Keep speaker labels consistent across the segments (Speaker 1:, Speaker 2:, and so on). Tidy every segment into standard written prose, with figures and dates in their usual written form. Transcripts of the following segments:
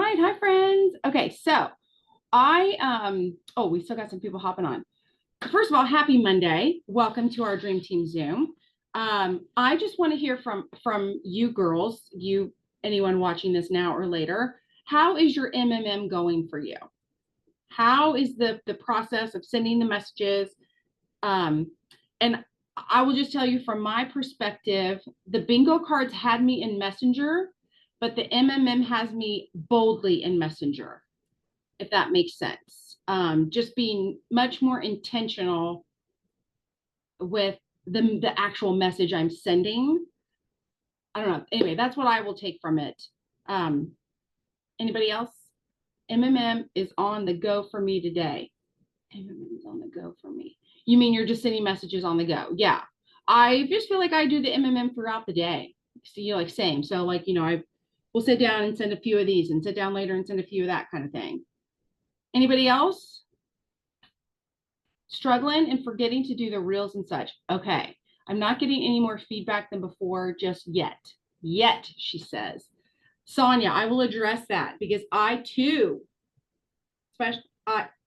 Speaker 1: right. Hi, friends. Okay, so we still got some people hopping on. First of all, happy Monday. Welcome to our Dream Team Zoom. I just want to hear from you girls, anyone watching this now or later. How is your MMM going for you? How is the process of sending the messages? And I will just tell you from my perspective, the bingo cards had me in Messenger, but the MMM has me boldly in Messenger, if that makes sense. Just being much more intentional with the actual message I'm sending. I don't know. Anyway, that's what I will take from it. Anybody else? MMM is on the go for me today. MMM is on the go for me. You mean you're just sending messages on the go? Yeah. I just feel like I do the MMM throughout the day. So same. So I will sit down and send a few of these and sit down later and send a few of that kind of thing. Anybody else? Struggling and forgetting to do the reels and such. Okay. I'm not getting any more feedback than before just yet. Yet, she says. Sonia, I will address that because I too, especially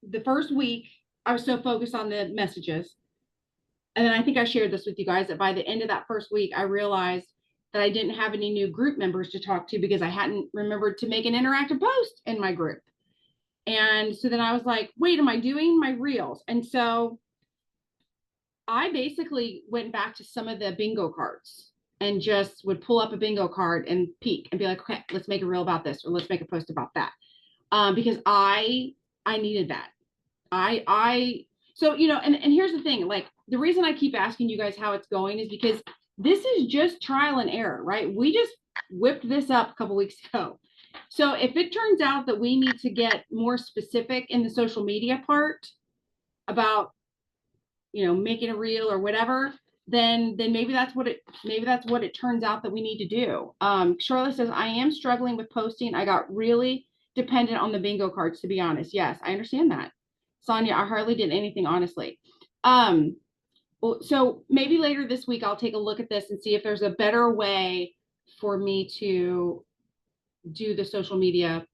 Speaker 1: the first week, I was so focused on the messages. And then I think I shared this with you guys that by the end of that first week, I realized that I didn't have any new group members to talk to because I hadn't remembered to make an interactive post in my group. And so then I was like, wait, am I doing my reels? And so I basically went back to some of the bingo cards and just would pull up a bingo card and peek and be like, okay, let's make a reel about this, or let's make a post about that. Because I needed that. So, and here's the thing, like the reason I keep asking you guys how it's going is because this is just trial and error, right? We just whipped this up a couple weeks ago. So if it turns out that we need to get more specific in the social media part about, making a reel or whatever, then maybe that's what it turns out that we need to do. Charlotte says, I am struggling with posting. I got really dependent on the bingo cards, to be honest. Yes, I understand that. Sonia, I hardly did anything, honestly. So maybe later this week, I'll take a look at this and see if there's a better way for me to do the social media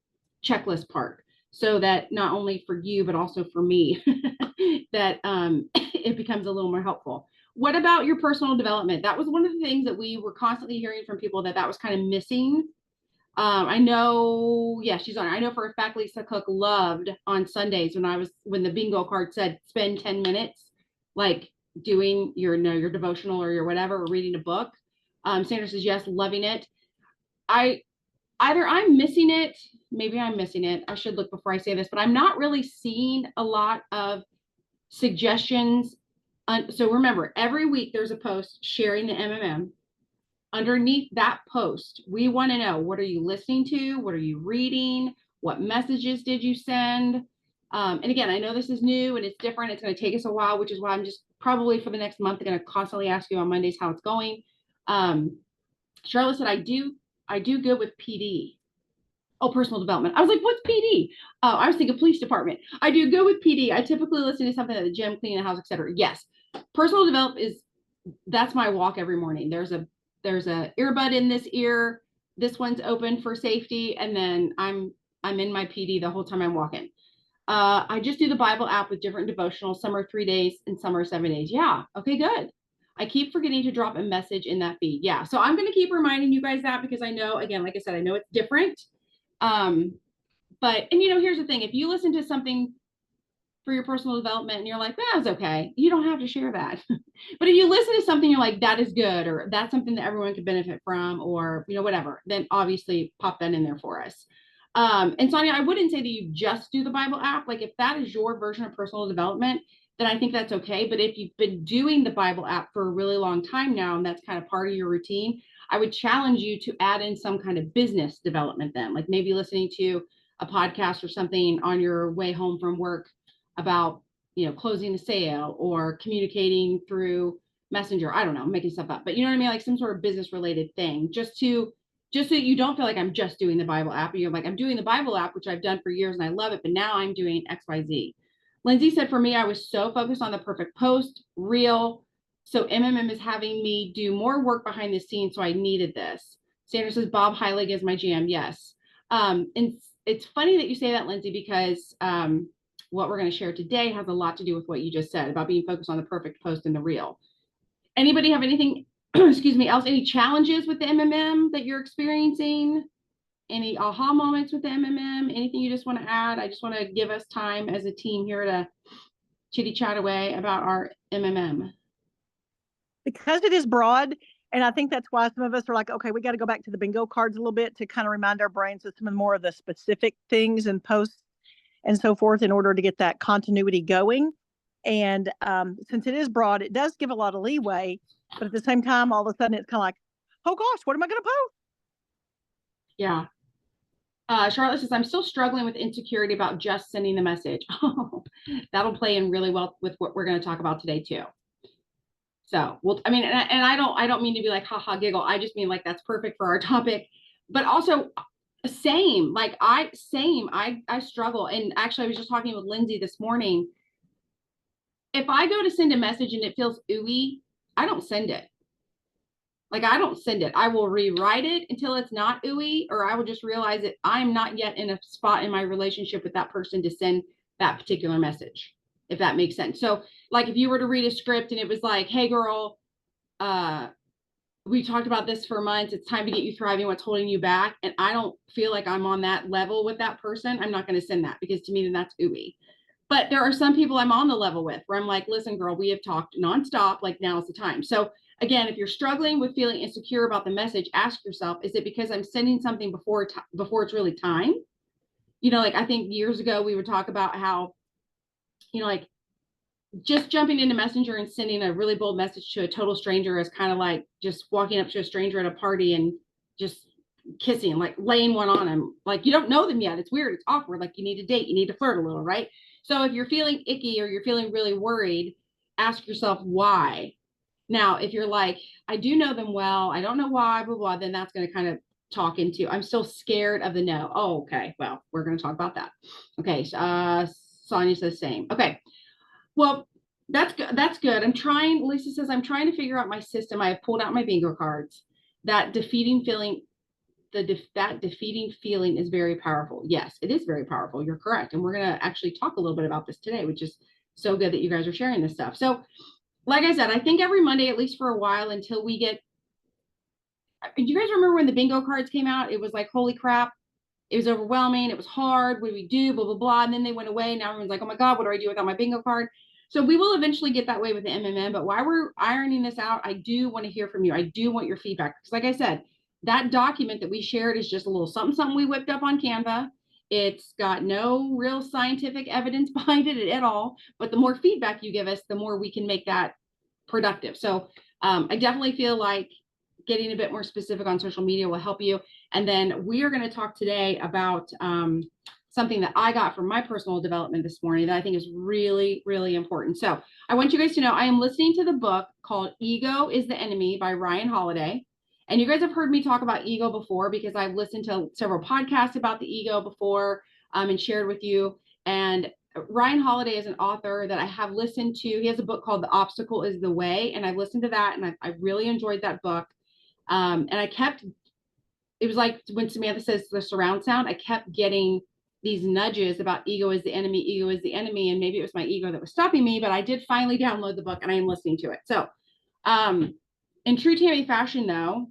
Speaker 1: checklist part, so that not only for you, but also for me, that it becomes a little more helpful. What about your personal development? That was one of the things that we were constantly hearing from people that was kind of missing. I know, yeah, she's on. I know for a fact Lisa Cook loved on Sundays when the bingo card said spend 10 minutes, like doing your devotional or your whatever, or reading a book. Sandra says yes, loving it. Either I'm missing it, maybe I'm missing it. I should look before I say this, but I'm not really seeing a lot of suggestions. So remember, every week there's a post sharing the MMM. Underneath that post, we want to know, what are you listening to? What are you reading? What messages did you send? And again, I know this is new and it's different. It's going to take us a while, which is why I'm just probably for the next month going to constantly ask you on Mondays how it's going. Charlotte said, I do good with PD. Oh, personal development. I was like, what's PD? I was thinking police department. I do good with PD. I typically listen to something at the gym, cleaning the house, etc. Yes. Personal development that's my walk every morning. There's a earbud in this ear. This one's open for safety. And then I'm in my PD the whole time I'm walking. I just do the Bible app with different devotionals. Some are 3 days and some are 7 days. Yeah. Okay, good. I keep forgetting to drop a message in that feed. Yeah. So I'm going to keep reminding you guys that, because I know, again, like I said, I know it's different. But here's the thing. If you listen to something for your personal development and you're like, that's okay, you don't have to share that. But if you listen to something, you're like, that is good, or that's something that everyone could benefit from, or, whatever, then obviously pop that in there for us. And Sonia, I wouldn't say that you just do the Bible app. Like if that is your version of personal development, then I think that's okay. But if you've been doing the Bible app for a really long time now, and that's kind of part of your routine, I would challenge you to add in some kind of business development then, like maybe listening to a podcast or something on your way home from work about, closing a sale, or communicating through Messenger. I don't know, I'm making stuff up, but you know what I mean? Like some sort of business related thing, just so you don't feel like I'm just doing the Bible app. You're like, I'm doing the Bible app, which I've done for years and I love it, but now I'm doing XYZ. Lindsay said, for me, I was so focused on the perfect post, reel. So MMM is having me do more work behind the scenes. So I needed this. Sandra says, Bob Heilig is my jam. Yes. And it's funny that you say that, Lindsay, because what we're going to share today has a lot to do with what you just said about being focused on the perfect post and the reel. Anybody have anything, excuse me, else, any challenges with the MMM that you're experiencing? Any aha moments with the MMM? Anything you just want to add? I just want to give us time as a team here to chitty chat away about our MMM.
Speaker 2: Because it is broad, and I think that's why some of us are like, okay, we got to go back to the bingo cards a little bit to kind of remind our brains of some of more of the specific things and posts and so forth in order to get that continuity going. And since it is broad, it does give a lot of leeway, but at the same time, all of a sudden it's kind of like, oh gosh, what am I going to post?
Speaker 1: Yeah. Charlotte says, I'm still struggling with insecurity about just sending the message. Oh, that'll play in really well with what we're going to talk about today too. So, well, I mean, and I don't mean to be like, haha, giggle. I just mean like, that's perfect for our topic, but also same, like I struggle. And actually I was just talking with Lindsay this morning. If I go to send a message and it feels ooey, I don't send it. Like, I don't send it. I will rewrite it until it's not ooey, or I will just realize that I'm not yet in a spot in my relationship with that person to send that particular message, if that makes sense. So like if you were to read a script and it was like, hey girl, we talked about this for months. It's time to get you thriving. What's holding you back? And I don't feel like I'm on that level with that person. I'm not going to send that, because to me, then that's ooey. But there are some people I'm on the level with where I'm like, listen, girl, we have talked nonstop. Like, now's the time. So again, if you're struggling with feeling insecure about the message, ask yourself, is it because I'm sending something before it's really time? You know, like I think years ago we would talk about how, you know, like just jumping into Messenger and sending a really bold message to a total stranger is kind of like just walking up to a stranger at a party and just kissing, like laying one on them. Like, you don't know them yet. It's weird. It's awkward. Like, you need to date. You need to flirt a little, right? So if you're feeling icky or you're feeling really worried, ask yourself why. Now, if you're like, I do know them well, I don't know why, blah, blah, then that's going to kind of talk into, I'm still scared of the no. Oh, okay. Well, we're going to talk about that. Okay. Sonia says same. Okay. Well, that's good. That's good. Lisa says, I'm trying to figure out my system. I have pulled out my bingo cards. That defeating feeling, that defeating feeling is very powerful. Yes, it is very powerful. You're correct. And we're going to actually talk a little bit about this today, which is so good that you guys are sharing this stuff. So like I said, I think every Monday, at least for a while, until we get, do you guys remember when the bingo cards came out? It was like, holy crap. It was overwhelming. It was hard. What do we do? Blah, blah, blah. And then they went away. Now everyone's like, oh my God, what do I do without my bingo card? So we will eventually get that way with the MMM. But while we're ironing this out, I do want to hear from you. I do want your feedback. Because like I said, that document that we shared is just a little something we whipped up on Canva. It's got no real scientific evidence behind it at all. But the more feedback you give us, the more we can make that productive. So I definitely feel like getting a bit more specific on social media will help you. And then we are going to talk today about something that I got from my personal development this morning that I think is really, really important. So I want you guys to know I am listening to the book called Ego is the Enemy by Ryan Holiday. And you guys have heard me talk about ego before because I've listened to several podcasts about the ego before and shared with you. And Ryan Holiday is an author that I have listened to. He has a book called The Obstacle is the Way. And I've listened to that and I really enjoyed that book. And it was like when Samantha says the surround sound, I kept getting these nudges about ego is the enemy, ego is the enemy. And maybe it was my ego that was stopping me, but I did finally download the book and I am listening to it. So in true Tammy fashion though,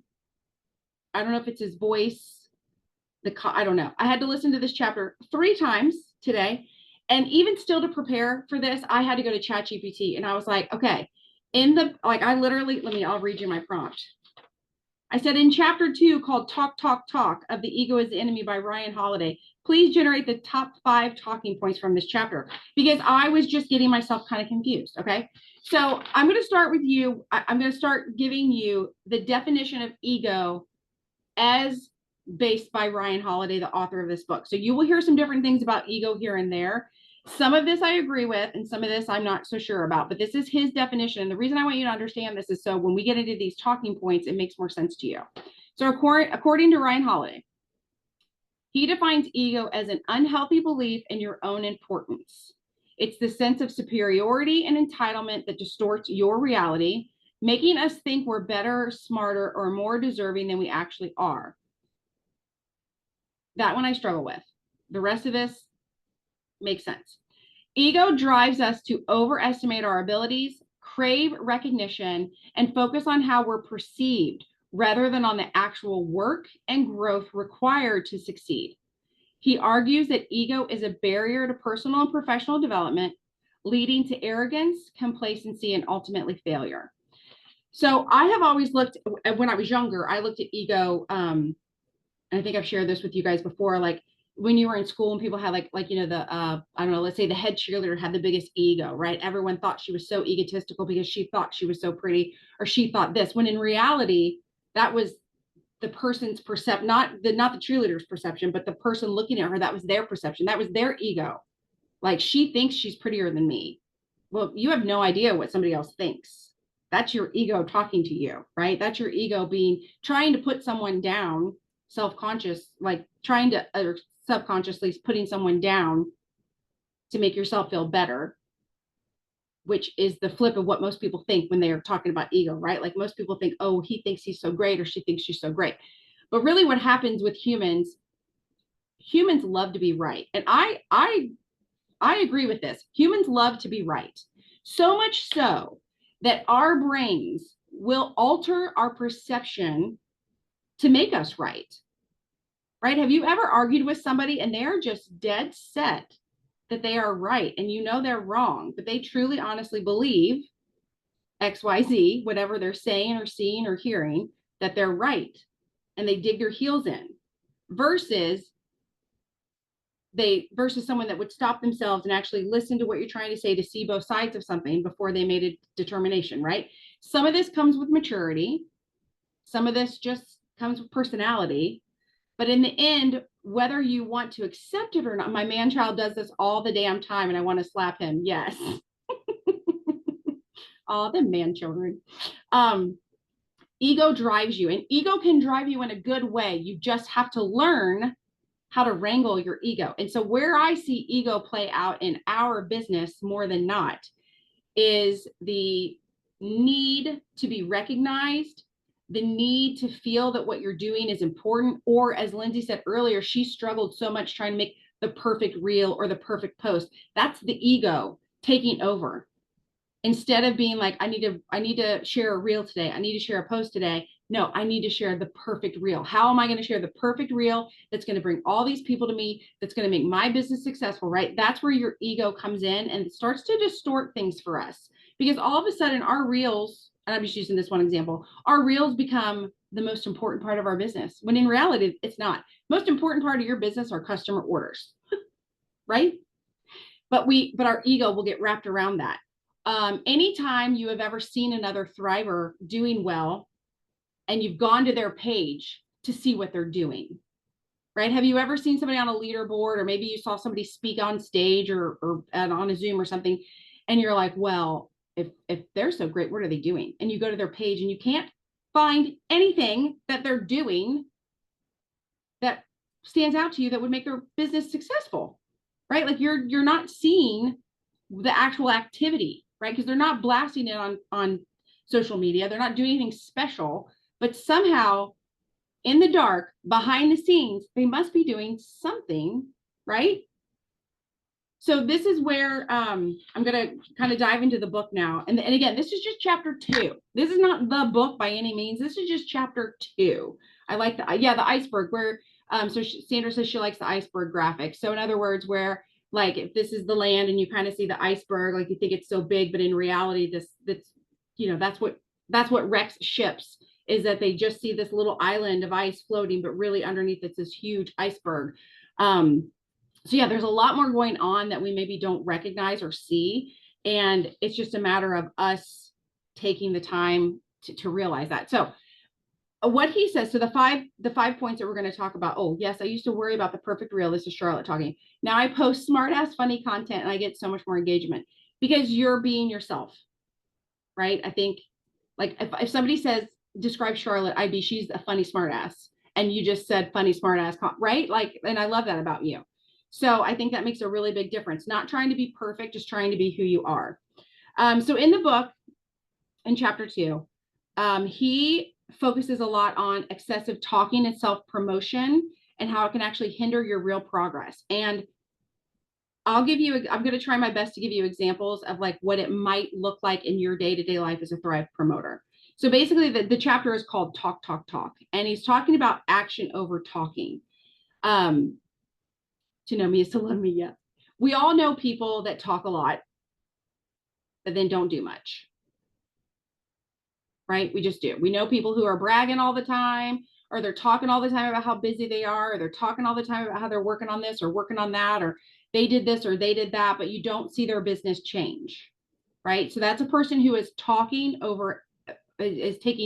Speaker 1: I don't know if it's his voice, I don't know. I had to listen to this chapter 3 times today. And even still to prepare for this, I had to go to ChatGPT and I was like, okay, I'll read you my prompt. I said in chapter 2 called Talk, Talk, Talk of The Ego is the Enemy by Ryan Holiday, please generate the top 5 talking points from this chapter, because I was just getting myself kind of confused. Okay. So I'm going to start with you. I'm going to start giving you the definition of ego as based by Ryan Holiday, the author of this book. So you will hear some different things about ego here and there. Some of this I agree with, and some of this I'm not so sure about, but this is his definition. And the reason I want you to understand this is so when we get into these talking points, it makes more sense to you. So according to Ryan Holiday, he defines ego as an unhealthy belief in your own importance. It's the sense of superiority and entitlement that distorts your reality, making us think we're better, smarter, or more deserving than we actually are. That one I struggle with. The rest of this makes sense. Ego drives us to overestimate our abilities, crave recognition, and focus on how we're perceived rather than on the actual work and growth required to succeed. He argues that ego is a barrier to personal and professional development, leading to arrogance, complacency, and ultimately failure. So I have always looked, when I was younger, I looked at ego. I think I've shared this with you guys before, like when you were in school and people had like, you know, the, I don't know, let's say the head cheerleader had the biggest ego, right? Everyone thought she was so egotistical because she thought she was so pretty, or she thought this, when in reality, that was the person's perception, not the cheerleader's perception, but the person looking at her, that was their perception. That was their ego. Like, she thinks she's prettier than me. Well, you have no idea what somebody else thinks. That's your ego talking to you, right? That's your ego trying to put someone down, self-conscious, like trying to, or subconsciously putting someone down to make yourself feel better, which is the flip of what most people think when they are talking about ego, right? Like most people think, oh, he thinks he's so great, or she thinks she's so great. But really what happens with humans love to be right. And I agree with this. Humans love to be right. So much so that our brains will alter our perception to make us right. Right? Have you ever argued with somebody and they're just dead set that they are right, and you know they're wrong, but they truly honestly believe XYZ, whatever they're saying or seeing or hearing, that they're right, and they dig their heels in, versus someone that would stop themselves and actually listen to what you're trying to say to see both sides of something before they made a determination, right? Some of this comes with maturity. Some of this just comes with personality. But in the end, whether you want to accept it or not, my man child does this all the damn time and I want to slap him. Yes. All the man children. Ego drives you, and ego can drive you in a good way. You just have to learn how to wrangle your ego. And so where I see ego play out in our business more than not is the need to be recognized, the need to feel that what you're doing is important. Or as Lindsay said earlier, she struggled so much trying to make the perfect reel or the perfect post. That's the ego taking over. Instead of being like, I need to share a reel today, I need to share a post today. No, I need to share the perfect reel. How am I going to share the perfect reel that's going to bring all these people to me, that's going to make my business successful, right? That's where your ego comes in and it starts to distort things for us, because all of a sudden our reels, and I'm just using this one example, our reels become the most important part of our business, when in reality, it's not. Most important part of your business are customer orders, right? But our ego will get wrapped around that. Anytime you have ever seen another thriver doing well and you've gone to their page to see what they're doing, right? Have you ever seen somebody on a leaderboard, or maybe you saw somebody speak on stage or on a Zoom or something, and you're like, well, if they're so great, what are they doing? And you go to their page and you can't find anything that they're doing that stands out to you that would make their business successful, right? Like you're not seeing the actual activity, right? Because they're not blasting it on social media. They're not doing anything special, but somehow in the dark, behind the scenes, they must be doing something, right? So this is where I'm going to kind of dive into the book now. And again, this is just chapter 2. This is not the book by any means. This is just chapter 2. I like the iceberg, where so Sandra says she likes the iceberg graphic. So in other words, where like if this is the land and you kind of see the iceberg, like you think it's so big, but in reality, that's what wrecks ships, is that they just see this little island of ice floating, but really underneath it's this huge iceberg. So yeah, there's a lot more going on that we maybe don't recognize or see. And it's just a matter of us taking the time to realize that. So what he says, so the five points that we're going to talk about. Oh, yes, I used to worry about the perfect reel. This is Charlotte talking. Now I post smart ass funny content and I get so much more engagement because you're being yourself, right? I think like if somebody says, describe Charlotte, she's a funny smart ass. And you just said funny smart ass, right? Like, and I love that about you. So I think that makes a really big difference. Not trying to be perfect, just trying to be who you are. So in the book, in chapter 2, he focuses a lot on excessive talking and self-promotion and how it can actually hinder your real progress. And I'm going to try my best to give you examples of like what it might look like in your day-to-day life as a Thrive promoter. So basically the chapter is called Talk, Talk, Talk. And he's talking about action over talking. To know me is to love me. Yeah. We all know people that talk a lot, but then don't do much. Right? We just do. We know people who are bragging all the time, or they're talking all the time about how busy they are, or they're talking all the time about how they're working on this or working on that, or they did this or they did that, but you don't see their business change. Right? So that's a person who is taking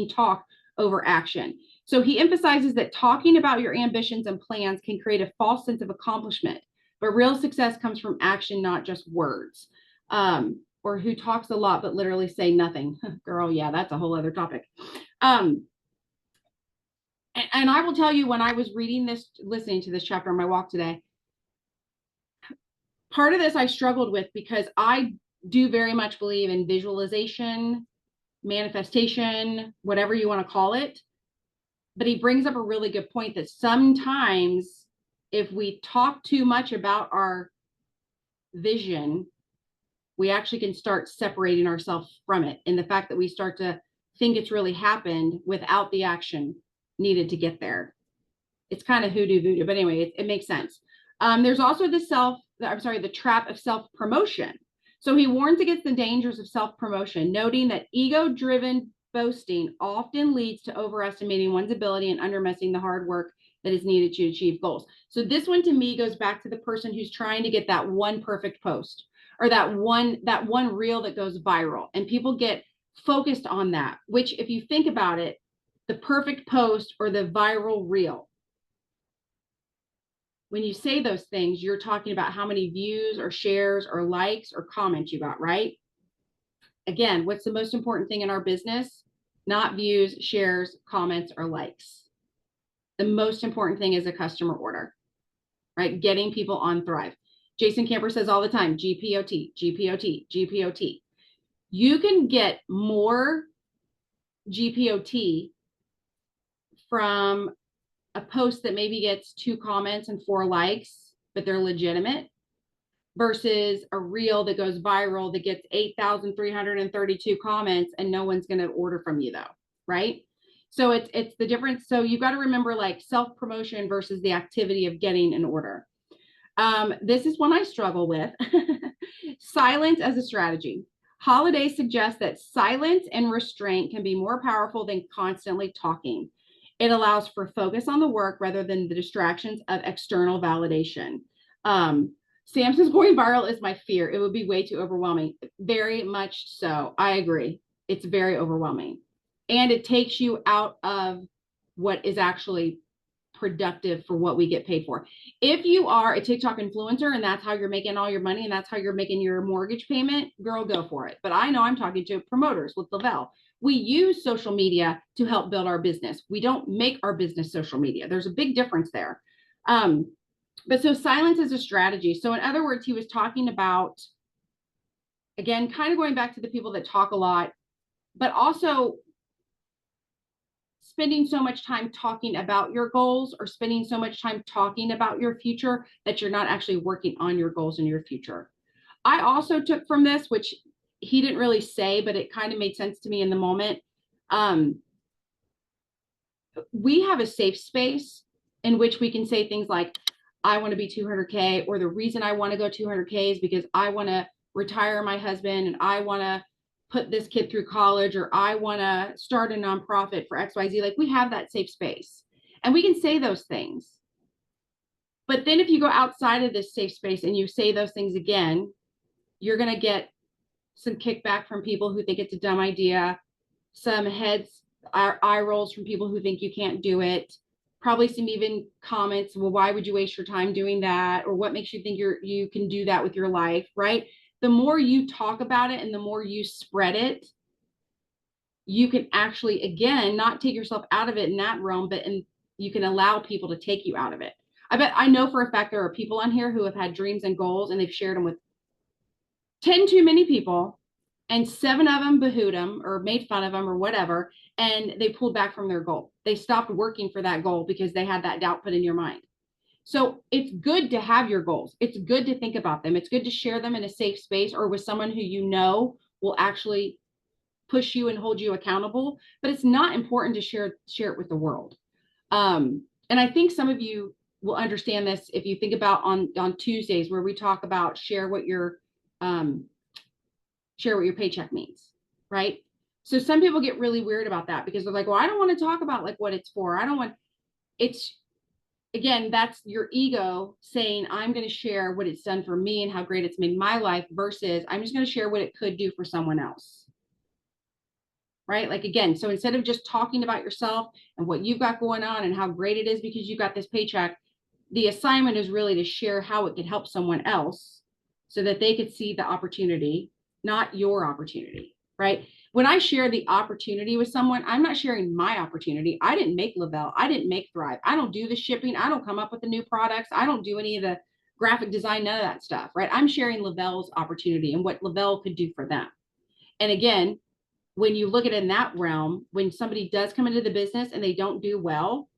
Speaker 1: talk over action. So he emphasizes that talking about your ambitions and plans can create a false sense of accomplishment, but real success comes from action, not just words. Or who talks a lot but literally say nothing. Girl, yeah, that's a whole other topic. And I will tell you, when I was listening to this chapter on my walk today, part of this I struggled with because I do very much believe in visualization, manifestation, whatever you want to call it. But he brings up a really good point that sometimes if we talk too much about our vision, we actually can start separating ourselves from it. And the fact that we start to think it's really happened without the action needed to get there. It's kind of hoodoo voodoo, but anyway, it makes sense. There's also the trap of self-promotion. So he warns against the dangers of self-promotion, noting that ego-driven boasting often leads to overestimating one's ability and underestimating the hard work that is needed to achieve goals. So this one to me goes back to the person who's trying to get that one perfect post, or that one reel that goes viral, and people get focused on that, which if you think about it, the perfect post or the viral reel, when you say those things, you're talking about how many views or shares or likes or comments you got, right? Again, what's the most important thing in our business? Not views, shares, comments, or likes. The most important thing is a customer order, right? Getting people on Thrive. Jason Camper says all the time, GPOT, GPOT, GPOT. You can get more GPOT from a post that maybe gets 2 comments and 4 likes, but they're legitimate, versus a reel that goes viral that gets 8,332 comments and no one's going to order from you, though, right? So it's the difference. So you've got to remember, like, self-promotion versus the activity of getting an order. This is one I struggle with. Silence as a strategy. Holiday suggests that silence and restraint can be more powerful than constantly talking. It allows for focus on the work rather than the distractions of external validation. Samson's going viral is my fear. It would be way too overwhelming. Very much so. I agree. It's very overwhelming. And it takes you out of what is actually productive for what we get paid for. If you are a TikTok influencer and that's how you're making all your money and that's how you're making your mortgage payment, girl, go for it. But I know I'm talking to promoters with Lavelle. We use social media to help build our business. We don't make our business social media. There's a big difference there. But so silence is a strategy. So in other words, he was talking about, again, kind of going back to the people that talk a lot, but also spending so much time talking about your goals or spending so much time talking about your future that you're not actually working on your goals in your future. I also took from this, which he didn't really say, but it kind of made sense to me in the moment. We have a safe space in which we can say things like, I want to be 200K, or the reason I want to go 200K is because I want to retire my husband and I want to put this kid through college, or I want to start a nonprofit for XYZ. Like, we have that safe space and we can say those things. But then if you go outside of this safe space and you say those things again, you're going to get some kickback from people who think it's a dumb idea, some eye rolls from people who think you can't do it, probably some even comments, well, why would you waste your time doing that? Or what makes you think you can do that with your life, right? The more you talk about it and the more you spread it, you can actually, again, not take yourself out of it in that realm, but you can allow people to take you out of it. I know for a fact there are people on here who have had dreams and goals and they've shared them with 10 too many people, and 7 of them behooed them or made fun of them or whatever, and they pulled back from their goal. They stopped working for that goal because they had that doubt put in your mind. So it's good to have your goals. It's good to think about them. It's good to share them in a safe space or with someone who you know will actually push you and hold you accountable. But it's not important to share it with the world. And I think some of you will understand this if you think about on Tuesdays where we talk about share what your paycheck means, right? So some people get really weird about that because they're like, well, I don't want to talk about like what it's for. I don't want it's again, that's your ego saying, I'm going to share what it's done for me and how great it's made my life versus I'm just going to share what it could do for someone else. Right? Like, again, so instead of just talking about yourself and what you've got going on and how great it is because you got this paycheck, the assignment is really to share how it could help someone else so that they could see the opportunity, not your opportunity, right? When I share the opportunity with someone, I'm not sharing my opportunity. I didn't make Le-Vel. I didn't make Thrive. I don't do the shipping. I don't come up with the new products. I don't do any of the graphic design, none of that stuff, right? I'm sharing Le-Vel's opportunity and what Le-Vel could do for them. And again, when you look at it in that realm, when somebody does come into the business and they don't do well,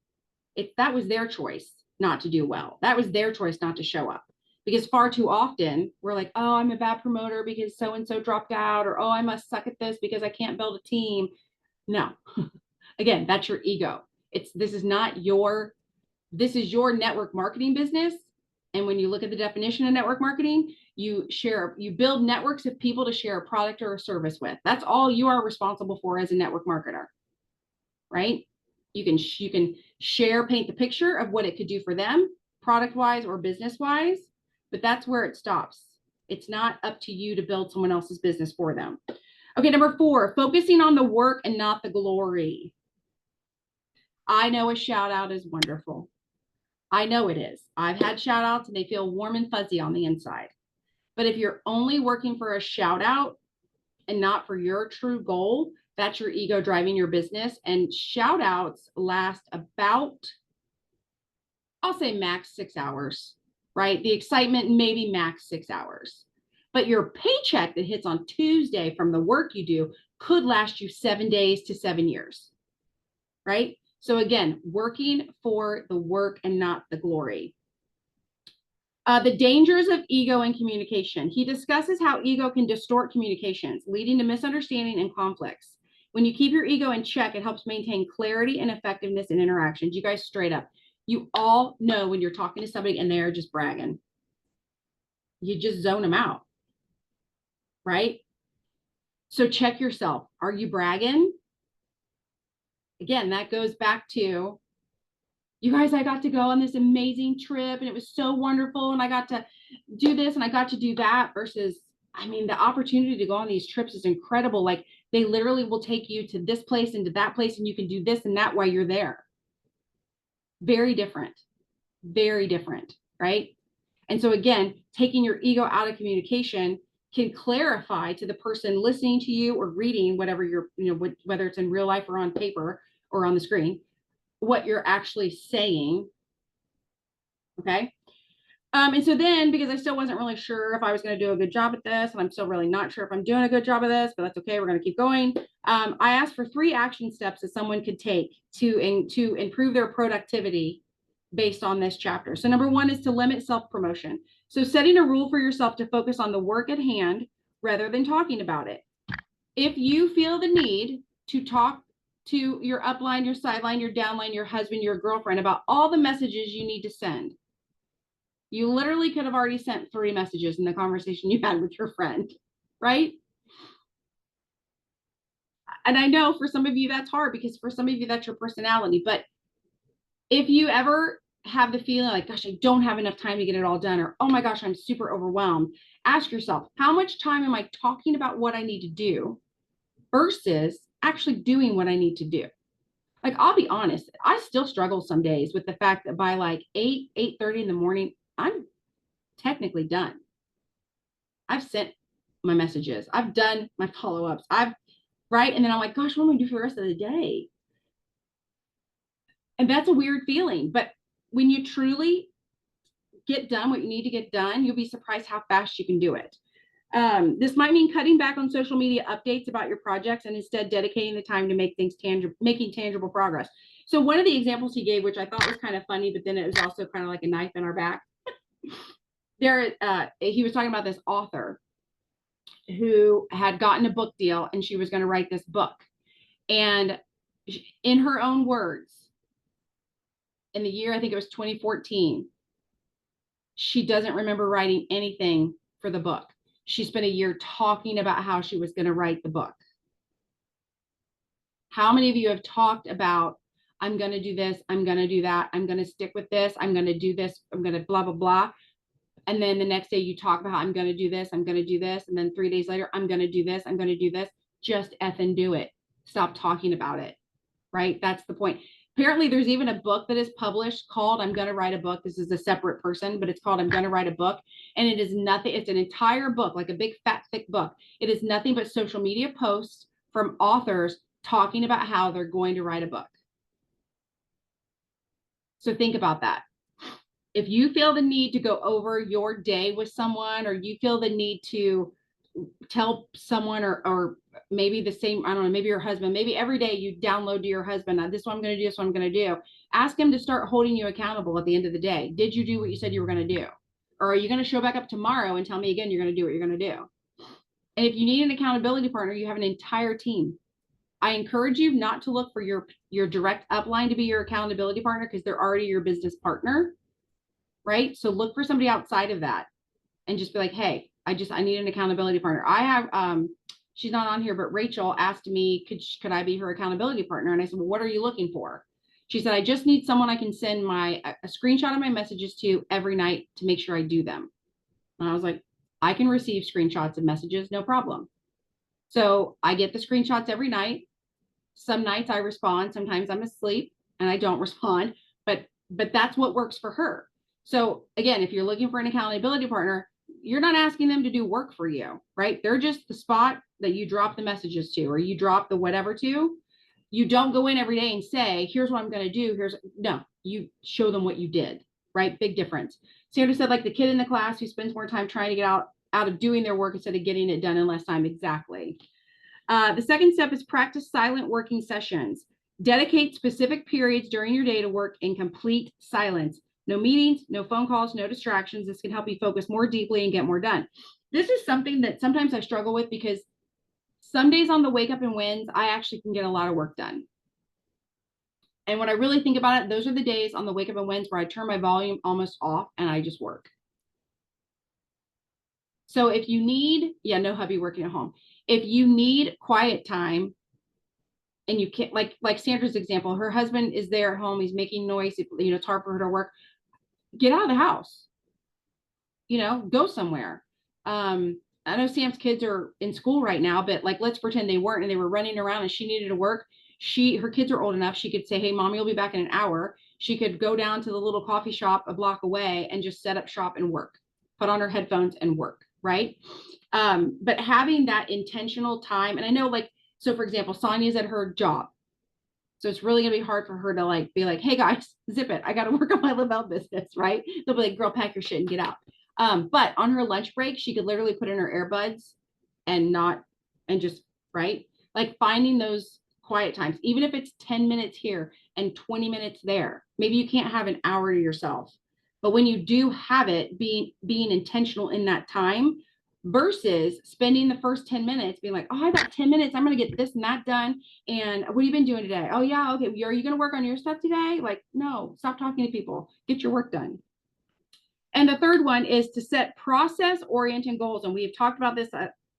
Speaker 1: that was their choice not to do well. That was their choice not to show up. Because far too often we're like, oh, I'm a bad promoter because so-and-so dropped out, or, oh, I must suck at this because I can't build a team. No, again, that's your ego. This is your network marketing business. And when you look at the definition of network marketing, you build networks of people to share a product or a service with. That's all you are responsible for as a network marketer, right? You can share, paint the picture of what it could do for them, product wise or business wise, but that's where it stops. It's not up to you to build someone else's business for them. Okay, number 4, focusing on the work and not the glory. I know a shout out is wonderful. I know it is. I've had shout outs and they feel warm and fuzzy on the inside. But if you're only working for a shout out and not for your true goal, that's your ego driving your business. And shout outs last about, I'll say max 6 hours, right? The excitement, maybe max 6 hours. But your paycheck that hits on Tuesday from the work you do could last you 7 days to 7 years, right? So again, working for the work and not the glory. The dangers of ego and communication. He discusses how ego can distort communications, leading to misunderstanding and conflicts. When you keep your ego in check, it helps maintain clarity and effectiveness in interactions. You guys, straight up, you all know when you're talking to somebody and they're just bragging. You just zone them out, right? So check yourself. Are you bragging? Again, that goes back to, you guys, I got to go on this amazing trip and it was so wonderful. And I got to do this and I got to do that versus, I mean, the opportunity to go on these trips is incredible. Like, they literally will take you to this place and to that place and you can do this and that while you're there. Very different, right? And so again, taking your ego out of communication can clarify to the person listening to you or reading whatever you're, whether it's in real life or on paper or on the screen, what you're actually saying. Okay. And so then, because I still wasn't really sure if I was going to do a good job at this, and I'm still really not sure if I'm doing a good job of this, but that's okay. We're going to keep going. I asked for 3 action steps that someone could take to improve their productivity based on this chapter. So number 1 is to limit self-promotion. So setting a rule for yourself to focus on the work at hand rather than talking about it. If you feel the need to talk to your upline, your sideline, your downline, your husband, your girlfriend about all the messages you need to send, you literally could have already sent 3 messages in the conversation you had with your friend, right? And I know for some of you that's hard because for some of you that's your personality. But if you ever have the feeling like, gosh, I don't have enough time to get it all done, or, oh my gosh, I'm super overwhelmed, ask yourself, how much time am I talking about what I need to do versus actually doing what I need to do? Like, I'll be honest, I still struggle some days with the fact that by like 8:30 in the morning, I'm technically done. I've sent my messages. I've done my follow-ups. Right? And then I'm like, gosh, what am I going to do for the rest of the day? And that's a weird feeling. But when you truly get done what you need to get done, you'll be surprised how fast you can do it. This might mean cutting back on social media updates about your projects and instead dedicating the time to make things tangible, making tangible progress. So one of the examples he gave, which I thought was kind of funny, but then it was also kind of like a knife in our back. He was talking about this author who had gotten a book deal and she was going to write this book. And in her own words, in the year, I think it was 2014, she doesn't remember writing anything for the book. She spent a year talking about how she was going to write the book. How many of you have talked about, I'm going to do this, I'm going to do that, I'm going to stick with this, I'm going to do this, I'm going to blah, blah, blah. And then the next day you talk about how I'm going to do this, I'm going to do this. And then 3 days later, I'm going to do this, I'm going to do this. Just effing do it. Stop talking about it, right? That's the point. Apparently there's even a book that is published called I'm going to write a book. This is a separate person, but it's called I'm going to write a book. And it is nothing. It's an entire book, like a big fat thick book. It is nothing but social media posts from authors talking about how they're going to write a book. So think about that. If you feel the need to go over your day with someone, or you feel the need to tell someone, or maybe the same, I don't know, maybe your husband, maybe every day you download to your husband, this is what I'm going to do, this is what I'm going to do. Ask him to start holding you accountable at the end of the day. Did you do what you said you were going to do? Or are you going to show back up tomorrow and tell me again you're going to do what you're going to do? And if you need an accountability partner, you have an entire team. I encourage you not to look for your direct upline to be your accountability partner, because they're already your business partner, right? So look for somebody outside of that and just be like, hey, I need an accountability partner. I have, she's not on here, but Rachel asked me, could I be her accountability partner? And I said, well, what are you looking for? She said, I just need someone I can send a screenshot of my messages to every night to make sure I do them. And I was like, I can receive screenshots of messages, no problem. So I get the screenshots every night. Some nights I respond, sometimes I'm asleep and I don't respond, but that's what works for her. So again, if you're looking for an accountability partner, you're not asking them to do work for you, right? They're just the spot that you drop the messages to, or you drop the whatever to. You don't go in every day and say, here's what I'm going to do. No, you show them what you did, right? Big difference. Sandra said, like the kid in the class who spends more time trying to get out of doing their work instead of getting it done in less time. Exactly. The second step is practice silent working sessions. Dedicate specific periods during your day to work in complete silence. No meetings, no phone calls, no distractions. This can help you focus more deeply and get more done. This is something that sometimes I struggle with, because some days on the wake up and wins, I actually can get a lot of work done. And when I really think about it, those are the days on the wake up and wins where I turn my volume almost off and I just work. So if you need, no hubby working at home. If you need quiet time and you can't, like Sandra's example, her husband is there at home, he's making noise, it's hard for her to work, get out of the house, go somewhere. I know Sam's kids are in school right now, but like, let's pretend they weren't and they were running around and she needed to work. Her kids are old enough. She could say, hey, mommy will be back in an hour. She could go down to the little coffee shop a block away and just set up shop and work, put on her headphones and work. Right. But having that intentional time, and I know, like, so for example, Sonia's at her job. So it's really gonna be hard for her to be like, hey guys, zip it. I got to work on my LaBelle business, right? They'll be like, girl, pack your shit and get out. But on her lunch break, she could literally put in her earbuds and just, right? Like finding those quiet times, even if it's 10 minutes here and 20 minutes there. Maybe you can't have an hour to yourself, but when you do have it, being intentional in that time versus spending the first 10 minutes being like, oh, I got 10 minutes. I'm going to get this and that done. And what have you been doing today? Oh yeah. Okay. Are you going to work on your stuff today? Like, no, stop talking to people, get your work done. And the third one is to set process-oriented goals. And we've talked about this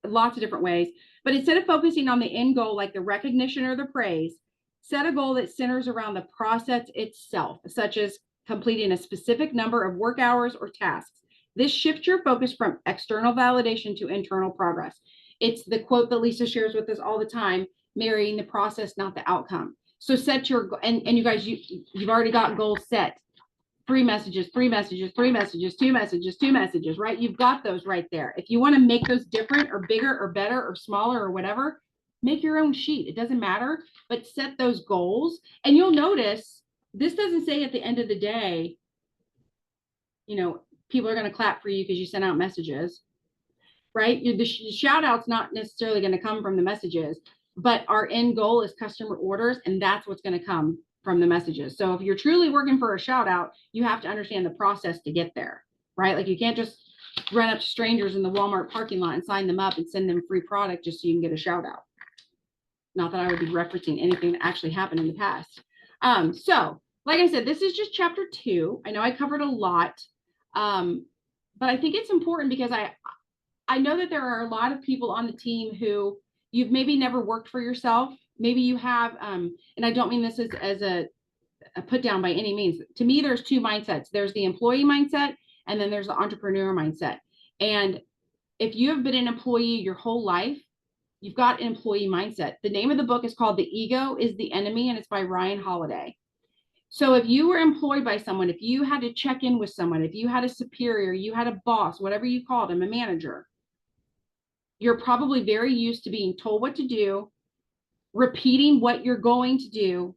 Speaker 1: lots of different ways, but instead of focusing on the end goal, like the recognition or the praise, set a goal that centers around the process itself, such as completing a specific number of work hours or tasks. This shifts your focus from external validation to internal progress. It's the quote that Lisa shares with us all the time, marrying the process, not the outcome. So set your, and you guys, you've already got goals set. 3 messages, 3 messages, 3 messages, 2 messages, 2 messages, right? You've got those right there. If you want to make those different or bigger or better or smaller or whatever, make your own sheet. It doesn't matter, but set those goals. And you'll notice this doesn't say at the end of the day, people are going to clap for you because you sent out messages. right? The shout out's not necessarily going to come from the messages, but our end goal is customer orders, and that's what's going to come from the messages. So if you're truly working for a shout out, you have to understand the process to get there, right? Like you can't just run up to strangers in the Walmart parking lot and sign them up and send them free product just so you can get a shout out. Not that I would be referencing anything that actually happened in the past. So like I said, this is just chapter 2. I know I covered a lot, but I think it's important because I know that there are a lot of people on the team who you've maybe never worked for yourself. Maybe you have, and I don't mean this as a put down by any means. To me, there's 2 mindsets. There's the employee mindset, and then there's the entrepreneur mindset. And if you have been an employee your whole life, you've got an employee mindset. The name of the book is called The Ego is the Enemy, and it's by Ryan Holiday. So if you were employed by someone, if you had to check in with someone, if you had a superior, you had a boss, whatever you called him, a manager, you're probably very used to being told what to do, repeating what you're going to do,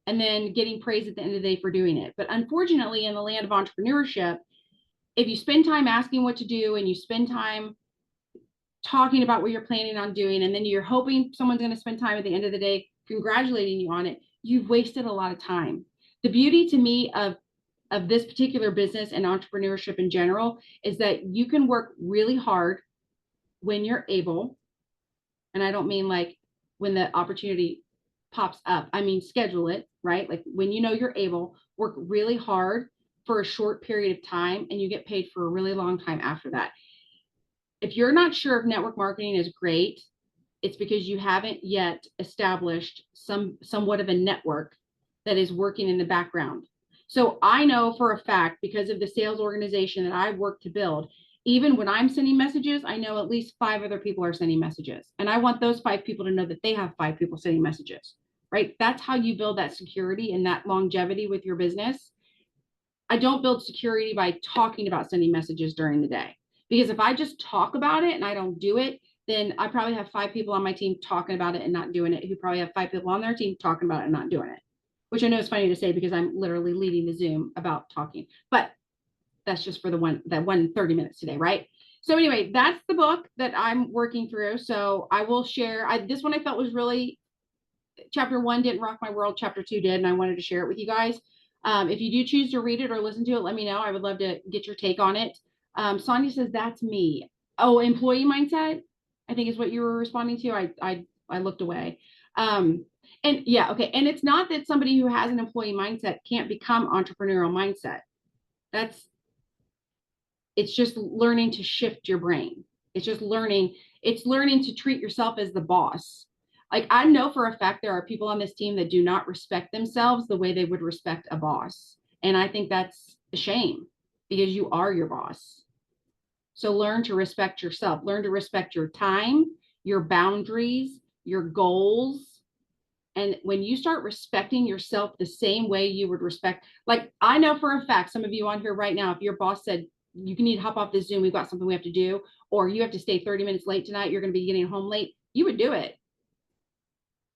Speaker 1: and then getting praise at the end of the day for doing it. But unfortunately, in the land of entrepreneurship, if you spend time asking what to do and you spend time talking about what you're planning on doing, and then you're hoping someone's going to spend time at the end of the day congratulating you on it, you've wasted a lot of time. The beauty to me of this particular business and entrepreneurship in general is that you can work really hard when you're able. And I don't mean like when the opportunity pops up. I mean, schedule it, right? Like when you know you're able, work really hard for a short period of time and you get paid for a really long time after that. If you're not sure if network marketing is great, it's because you haven't yet established somewhat of a network that is working in the background. So I know for a fact, because of the sales organization that I've worked to build, even when I'm sending messages, I know at least 5 other people are sending messages. And I want those 5 people to know that they have 5 people sending messages, right? That's how you build that security and that longevity with your business. I don't build security by talking about sending messages during the day. Because if I just talk about it and I don't do it, then I probably have 5 people on my team talking about it and not doing it, who probably have 5 people on their team talking about it and not doing it. Which I know is funny to say because I'm literally leading the Zoom about talking, but that's just for that 30 minutes today, right? So anyway, that's the book that I'm working through. So I will share. This one I felt was really, chapter 1 didn't rock my world, chapter 2 did, and I wanted to share it with you guys. If you do choose to read it or listen to it, let me know. I would love to get your take on it. Sonia says that's me. Oh, employee mindset, I think is what you were responding to. I looked away. And yeah, okay. And it's not that somebody who has an employee mindset can't become entrepreneurial mindset. It's just learning to shift your brain. It's learning to treat yourself as the boss. Like I know for a fact there are people on this team that do not respect themselves the way they would respect a boss. And I think that's a shame because you are your boss. So learn to respect yourself, learn to respect your time, your boundaries, your goals. And when you start respecting yourself the same way you would respect, like I know for a fact, some of you on here right now, if your boss said, you need to hop off this Zoom, we've got something we have to do, or you have to stay 30 minutes late tonight, you're going to be getting home late, you would do it,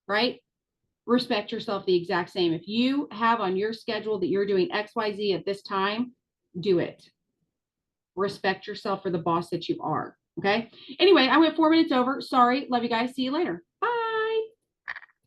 Speaker 1: right? Respect yourself the exact same. If you have on your schedule that you're doing XYZ at this time, do it. Respect yourself for the boss that you are. Okay. Anyway, I went 4 minutes over. Sorry. Love you guys. See you later. Bye.